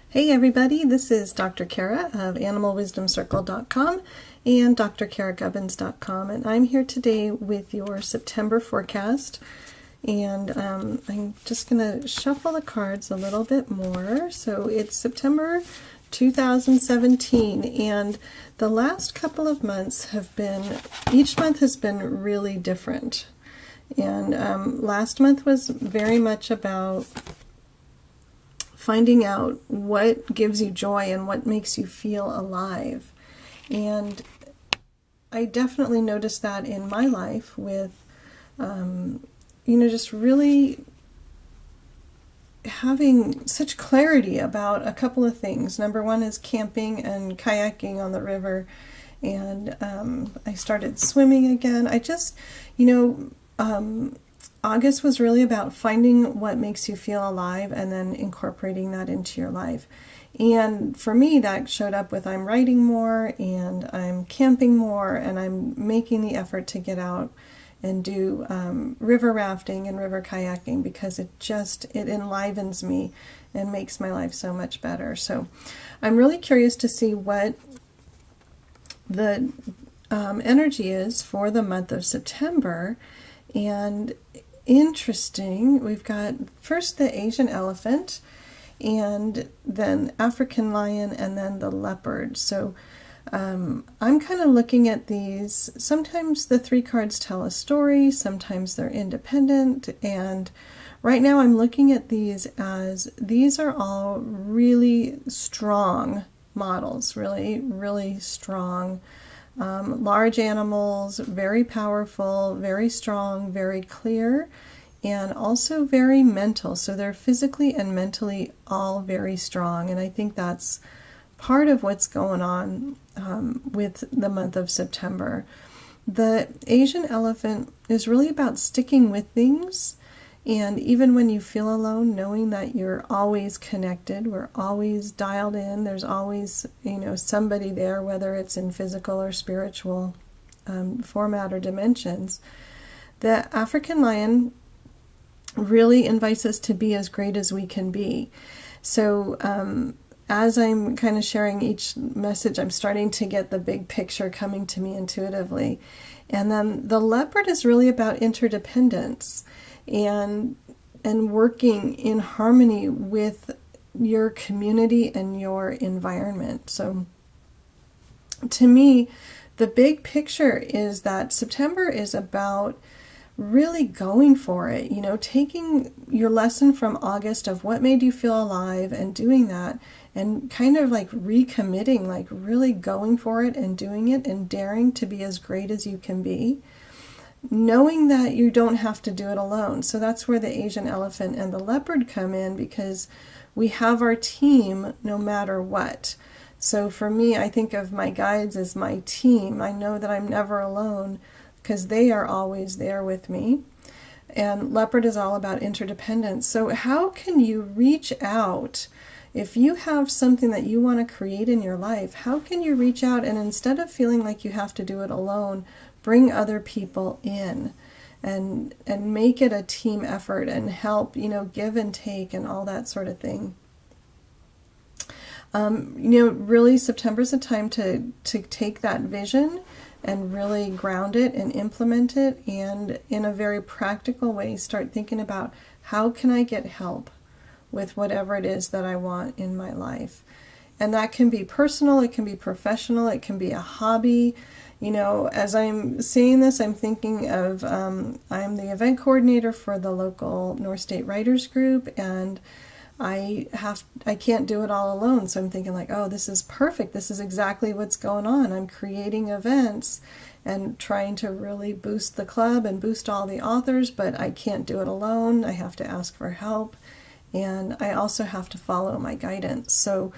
Hey everybody, this is Dr. Cara of AnimalWisdomCircle.com and drcaragubbins.com, and I'm here today with your September forecast. And I'm just going to shuffle the cards a little bit more. So it's September 2017, and the last couple of months have been, each month has been really different. And last month was very much about finding out what gives you joy and what makes you feel alive. And I definitely noticed that in my life with, just really having such clarity about a couple of things. Number one is camping and kayaking on the river. And I started swimming again. August was really about finding what makes you feel alive and then incorporating that into your life. And for me, that showed up with I'm writing more and I'm camping more and I'm making the effort to get out and do river rafting and river kayaking because it enlivens me and makes my life so much better. So I'm really curious to see what the energy is for the month of September. And interesting, we've got first the Asian elephant and then African lion and then the leopard. So I'm kind of looking at these. Sometimes the three cards tell a story, sometimes they're independent, and right now I'm looking at these as these are all really strong models, really, really strong. Large animals, very powerful, very strong, very clear, and also very mental. So they're physically and mentally all very strong. And I think that's part of what's going on with the month of September. The Asian elephant is really about sticking with things. And even when you feel alone, knowing that you're always connected, we're always dialed in, there's always, somebody there, whether it's in physical or spiritual format or dimensions. The African lion really invites us to be as great as we can be. So as I'm kind of sharing each message, I'm starting to get the big picture coming to me intuitively. And then the leopard is really about interdependence and working in harmony with your community and your environment. So to me, the big picture is that September is about really going for it, taking your lesson from August of what made you feel alive and doing that and kind of like recommitting, like really going for it and doing it and daring to be as great as you can be. Knowing that you don't have to do it alone. So that's where the Asian elephant and the leopard come in, because we have our team no matter what. So for me, I think of my guides as my team. I know that I'm never alone because they are always there with me. And leopard is all about interdependence. So how can you reach out? If you have something that you want to create in your life, how can you reach out and instead of feeling like you have to do it alone, bring other people in and make it a team effort and help, give and take and all that sort of thing. Really September's a time to take that vision and really ground it and implement it, and in a very practical way start thinking about how can I get help with whatever it is that I want in my life. And that can be personal, it can be professional, it can be a hobby. As I'm seeing this, I'm thinking of, I'm the event coordinator for the local North State Writers Group, and I can't do it all alone. So I'm thinking like, oh, this is perfect. This is exactly what's going on. I'm creating events and trying to really boost the club and boost all the authors, but I can't do it alone. I have to ask for help, and I also have to follow my guidance. So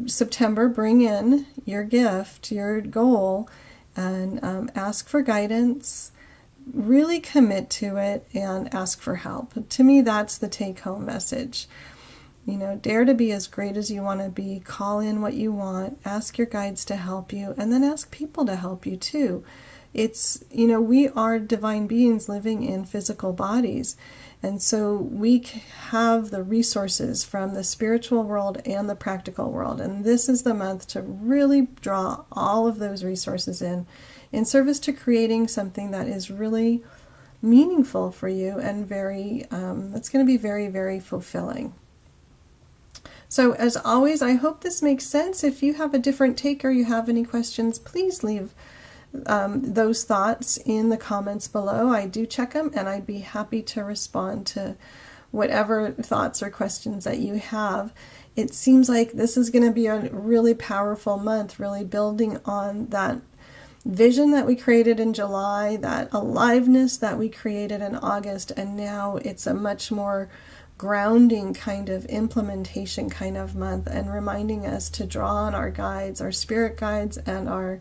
September, bring in your gift, your goal, and ask for guidance, really commit to it, and ask for help. To me, that's the take-home message. Dare to be as great as you want to be, call in what you want, ask your guides to help you, and then ask people to help you too. It's, we are divine beings living in physical bodies. And so we have the resources from the spiritual world and the practical world. And this is the month to really draw all of those resources in service to creating something that is really meaningful for you and that's going to be very, very fulfilling. So as always, I hope this makes sense. If you have a different take or you have any questions, please leave those thoughts in the comments below. I do check them, and I'd be happy to respond to whatever thoughts or questions that you have. It seems like this is going to be a really powerful month, really building on that vision that we created in July, that aliveness that we created in August, and now it's a much more grounding kind of implementation kind of month, and reminding us to draw on our guides, our spirit guides, and our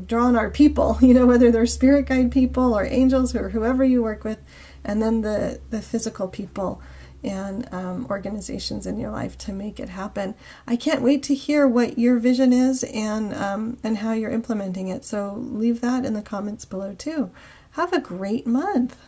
draw on our people, whether they're spirit guide people or angels or whoever you work with, and then the physical people and organizations in your life to make it happen. I can't wait to hear what your vision is and how you're implementing it. So leave that in the comments below too. Have a great month.